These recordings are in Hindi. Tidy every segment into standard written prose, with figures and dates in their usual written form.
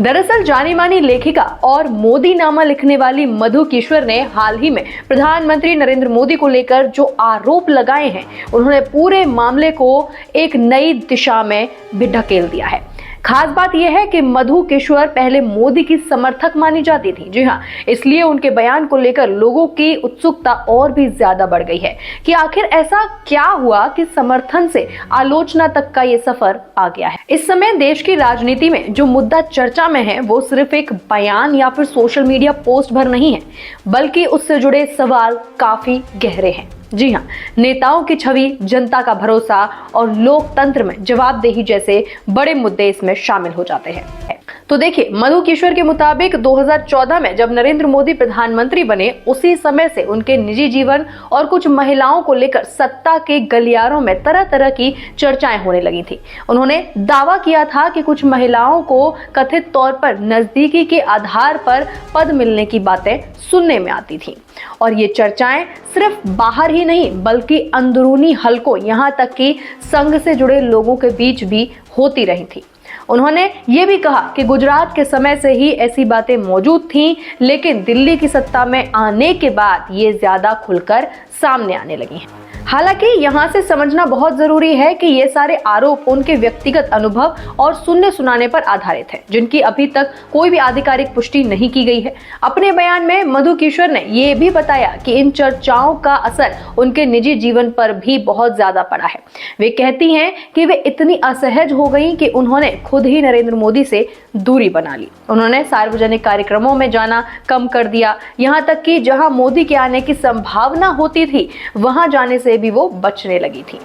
दरअसल जानी मानी लेखिका और मोदी नामा लिखने वाली मधु किश्वर ने हाल ही में प्रधानमंत्री नरेंद्र मोदी को लेकर जो आरोप लगाए हैं, उन्होंने पूरे मामले को एक नई दिशा में भी ढकेल दिया है। खास बात यह है कि मधु किश्वर पहले मोदी की समर्थक मानी जाती थी। जी हाँ, इसलिए उनके बयान को लेकर लोगों की उत्सुकता और भी ज्यादा बढ़ गई है कि आखिर ऐसा क्या हुआ कि समर्थन से आलोचना तक का ये सफर आ गया है। इस समय देश की राजनीति में जो मुद्दा चर्चा में है वो सिर्फ एक बयान या फिर सोशल मीडिया पोस्ट भर नहीं है, बल्कि उससे जुड़े सवाल काफी गहरे हैं। जी हाँ, नेताओं की छवि, जनता का भरोसा और लोकतंत्र में जवाबदेही जैसे बड़े मुद्दे इसमें शामिल हो जाते हैं। तो देखिए, मधु किश्वर के मुताबिक 2014 में जब नरेंद्र मोदी प्रधानमंत्री बने, उसी समय से उनके निजी जीवन और कुछ महिलाओं को लेकर सत्ता के गलियारों में तरह तरह की चर्चाएं होने लगी थी। उन्होंने दावा किया था कि कुछ महिलाओं को कथित तौर पर नजदीकी के आधार पर पद मिलने की बातें सुनने में आती थी और ये चर्चाएं सिर्फ बाहर ही नहीं बल्कि अंदरूनी हलकों, यहाँ तक कि संघ से जुड़े लोगों के बीच भी होती रही थी। उन्होंने ये भी कहा कि गुजरात के समय से ही ऐसी बातें मौजूद थीं, लेकिन दिल्ली की सत्ता में आने के बाद ये ज्यादा खुलकर सामने आने लगी हैं। हालांकि यहाँ से समझना बहुत जरूरी है कि ये सारे आरोप उनके व्यक्तिगत अनुभव और सुनने सुनाने पर आधारित है, जिनकी अभी तक कोई भी आधिकारिक पुष्टि नहीं की गई है। अपने बयान में मधु किश्वर ने ये भी बताया कि इन चर्चाओं का असर उनके निजी जीवन पर भी बहुत ज्यादा पड़ा है। वे कहती हैं कि वे इतनी असहज हो गई कि उन्होंने खुद ही नरेंद्र मोदी से दूरी बना ली। उन्होंने सार्वजनिक कार्यक्रमों में जाना कम कर दिया, यहाँ तक कि जहाँ मोदी के आने की संभावना होती थी वहां जाने से भी वो बचने लगी थी।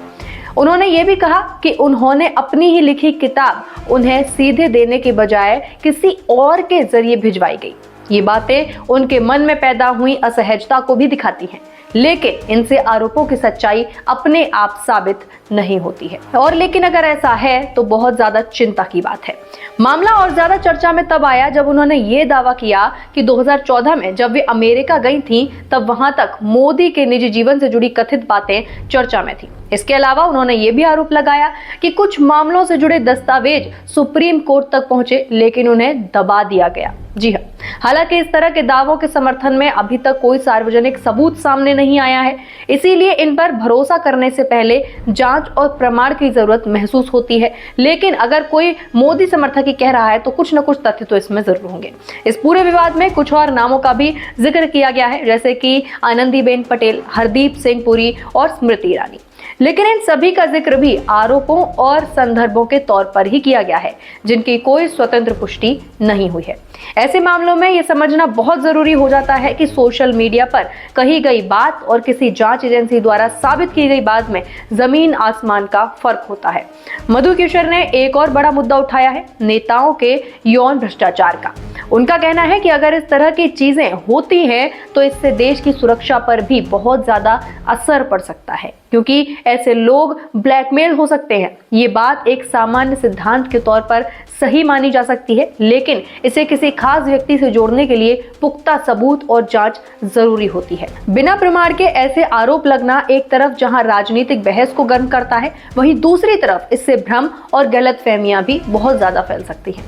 उन्होंने ये भी कहा कि उन्होंने अपनी ही लिखी किताब उन्हें सीधे देने के बजाय किसी और के जरिए भिजवाई गई। ये बातें उनके मन में पैदा हुई असहजता को भी दिखाती हैं, लेकिन इनसे आरोपों की सच्चाई अपने आप साबित नहीं होती है। और लेकिन अगर ऐसा है तो बहुत ज्यादा चिंता की बात है। मामला और ज्यादा चर्चा में तब आया जब उन्होंने ये दावा किया कि 2014 में जब वे अमेरिका गई थीं, तब वहां तक मोदी के निजी जीवन से जुड़ी कथित बातें चर्चा में थी। इसके अलावा उन्होंने ये भी आरोप लगाया कि कुछ मामलों से जुड़े दस्तावेज सुप्रीम कोर्ट तक पहुंचे, लेकिन उन्हें दबा दिया गया। जी हाँ, हालांकि इस तरह के दावों के समर्थन में अभी तक कोई सार्वजनिक सबूत सामने नहीं आया है, इसीलिए इन पर भरोसा करने से पहले जांच और प्रमाण की जरूरत महसूस होती है। लेकिन अगर कोई मोदी समर्थक ही कह रहा है तो कुछ न कुछ तथ्य तो इसमें जरूर होंगे। इस पूरे विवाद में कुछ और नामों का भी जिक्र किया गया है, जैसे कि आनंदीबेन पटेल, हरदीप सिंह पुरी और स्मृति ईरानी। लेकिन इन सभी का जिक्र भी आरोपों और संदर्भों के तौर पर ही किया गया है, जिनकी कोई स्वतंत्र पुष्टि नहीं हुई है। ऐसे मामलों में यह समझना बहुत जरूरी हो जाता है कि सोशल मीडिया पर कही गई बात और किसी जांच एजेंसी द्वारा साबित की गई बात में जमीन आसमान का फर्क होता है। मधु किश्वर ने एक और बड़ा मुद्दा उठाया है, नेताओं के यौन भ्रष्टाचार का। उनका कहना है कि अगर इस तरह की चीजें होती हैं तो इससे देश की सुरक्षा पर भी बहुत ज्यादा असर पड़ सकता है, क्योंकि ऐसे लोग ब्लैकमेल हो सकते हैं। ये बात एक सामान्य सिद्धांत के तौर पर सही मानी जा सकती है, लेकिन इसे किसी खास व्यक्ति से जोड़ने के लिए पुख्ता सबूत और जांच जरूरी होती है। बिना प्रमाण के ऐसे आरोप लगना एक तरफ जहां राजनीतिक बहस को गर्म करता है, वहीं दूसरी तरफ इससे भ्रम और गलतफहमियां भी बहुत ज्यादा फैल सकती हैं।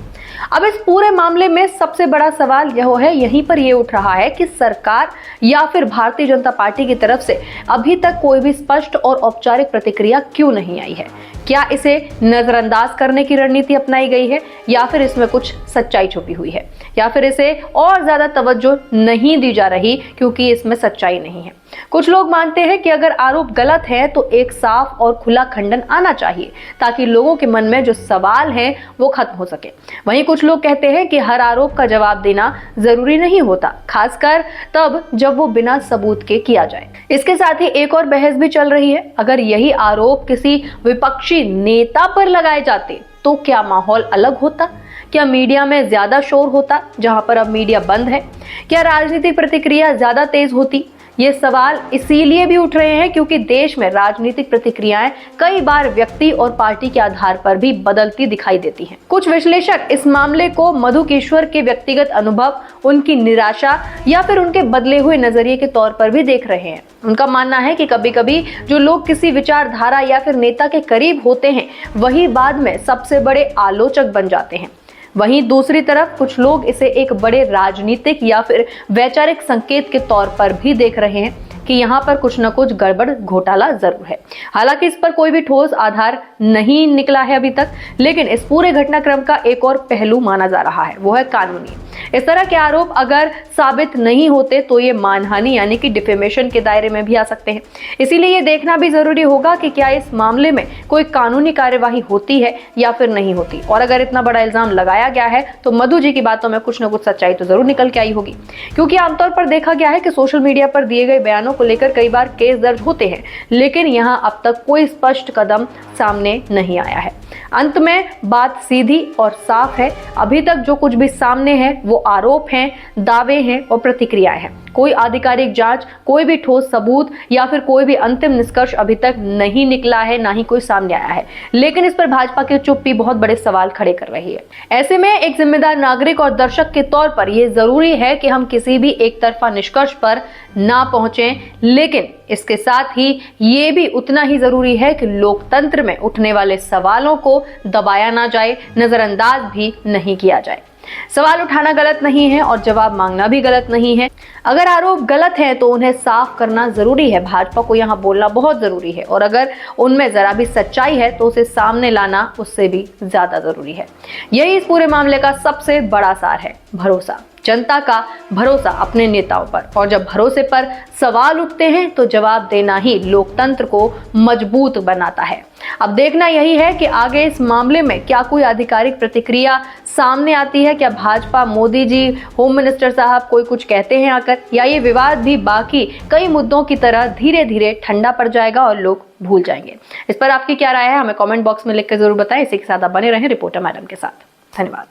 अब इस पूरे मामले में सबसे बड़ा सवाल यह है, यहीं पर यह उठ रहा है कि सरकार या फिर भारतीय जनता पार्टी की तरफ से अभी तक कोई भी स्पष्ट और औपचारिक प्रतिक्रिया क्यों नहीं आई है। क्या इसे नजरअंदाज करने की रणनीति अपनाई गई है, या फिर इसमें कुछ सच्चाई छुपी हुई है, या फिर इसे और ज्यादा तवज्जो नहीं दी जा रही क्योंकि इसमें सच्चाई नहीं है। कुछ लोग मानते हैं कि अगर आरोप गलत है तो एक साफ और खुला खंडन आना चाहिए, ताकि लोगों के मन में जो सवाल हैं वो खत्म हो सके। वहीं कुछ लोग कहते हैं कि हर आरोप का जवाब देना जरूरी नहीं होता, खासकर तब जब वो बिना सबूत के किया जाए। इसके साथ ही एक और बहस भी चल रही है, अगर यही आरोप किसी विपक्षी नेता पर लगाए जाते तो क्या माहौल अलग होता? क्या मीडिया में ज्यादा शोर होता जहां पर अब मीडिया बंद है? क्या राजनीतिक प्रतिक्रिया ज्यादा तेज होती? ये सवाल इसीलिए भी उठ रहे हैं क्योंकि देश में राजनीतिक प्रतिक्रियाएं कई बार व्यक्ति और पार्टी के आधार पर भी बदलती दिखाई देती हैं। कुछ विश्लेषक इस मामले को मधु किश्वर के व्यक्तिगत अनुभव, उनकी निराशा या फिर उनके बदले हुए नजरिए के तौर पर भी देख रहे हैं। उनका मानना है कि कभी-कभी जो लोग किसी विचारधारा या फिर नेता के करीब होते हैं, वही बाद में सबसे बड़े आलोचक बन जाते हैं। वहीं दूसरी तरफ कुछ लोग इसे एक बड़े राजनीतिक या फिर वैचारिक संकेत के तौर पर भी देख रहे हैं कि यहाँ पर कुछ न कुछ गड़बड़ घोटाला जरूर है। हालांकि इस पर कोई भी ठोस आधार नहीं निकला है अभी तक, लेकिन इस पूरे घटनाक्रम का एक और पहलू माना जा रहा है, वो है कानूनी। इस तरह के आरोप अगर साबित नहीं होते तो ये मानहानि यानी कि डिफेमेशन के दायरे में भी आ सकते हैं। इसीलिए ये देखना भी जरूरी होगा कि क्या इस मामले में कोई कानूनी कार्यवाही होती है या फिर नहीं होती। और अगर इतना बड़ा इल्जाम लगाया गया है तो मधु जी की बातों में कुछ न कुछ सच्चाई तो जरूर निकल के आई होगी, क्योंकि आमतौर पर देखा गया है कि सोशल मीडिया पर दिए गए बयानों को लेकर कई बार केस दर्ज होते हैं, लेकिन यहां अब तक कोई स्पष्ट कदम सामने नहीं आया है। अंत में बात सीधी और साफ है, अभी तक जो कुछ भी सामने है वो आरोप हैं, दावे हैं और प्रतिक्रियाएं हैं। कोई आधिकारिक जांच, कोई भी ठोस सबूत या फिर कोई भी अंतिम निष्कर्ष अभी तक नहीं निकला है, ना ही कोई सामने आया है। लेकिन इस पर भाजपा की चुप्पी बहुत बड़े सवाल खड़े कर रही है। ऐसे में एक जिम्मेदार नागरिक और दर्शक के तौर पर यह जरूरी है कि हम किसी भी एक तरफा निष्कर्ष पर ना पहुंचें, लेकिन इसके साथ ही ये भी उतना ही जरूरी है कि लोकतंत्र में उठने वाले सवालों को दबाया ना जाए, नजरअंदाज भी नहीं किया जाए। सवाल उठाना गलत नहीं है और जवाब मांगना भी गलत नहीं है। अगर आरोप गलत है तो उन्हें साफ करना जरूरी है, भाजपा को यहाँ बोलना बहुत जरूरी है, और अगर उनमें जरा भी सच्चाई है तो उसे सामने लाना उससे भी ज्यादा जरूरी है। यही इस पूरे मामले का सबसे बड़ा सार है, भरोसा। जनता का भरोसा अपने नेताओं पर, और जब भरोसे पर सवाल उठते हैं तो जवाब देना ही लोकतंत्र को मजबूत बनाता है। अब देखना यही है कि आगे इस मामले में क्या कोई आधिकारिक प्रतिक्रिया सामने आती है, क्या भाजपा, मोदी जी, होम मिनिस्टर साहब कोई कुछ कहते हैं आकर, या ये विवाद भी बाकी कई मुद्दों की तरह धीरे धीरे ठंडा पड़ जाएगा और लोग भूल जाएंगे। इस पर आपकी क्या राय है, हमें कमेंट बॉक्स में लिख कर जरूर बताएं। इसी के साथ आप बने रहें रिपोर्टर मैडम के साथ। धन्यवाद।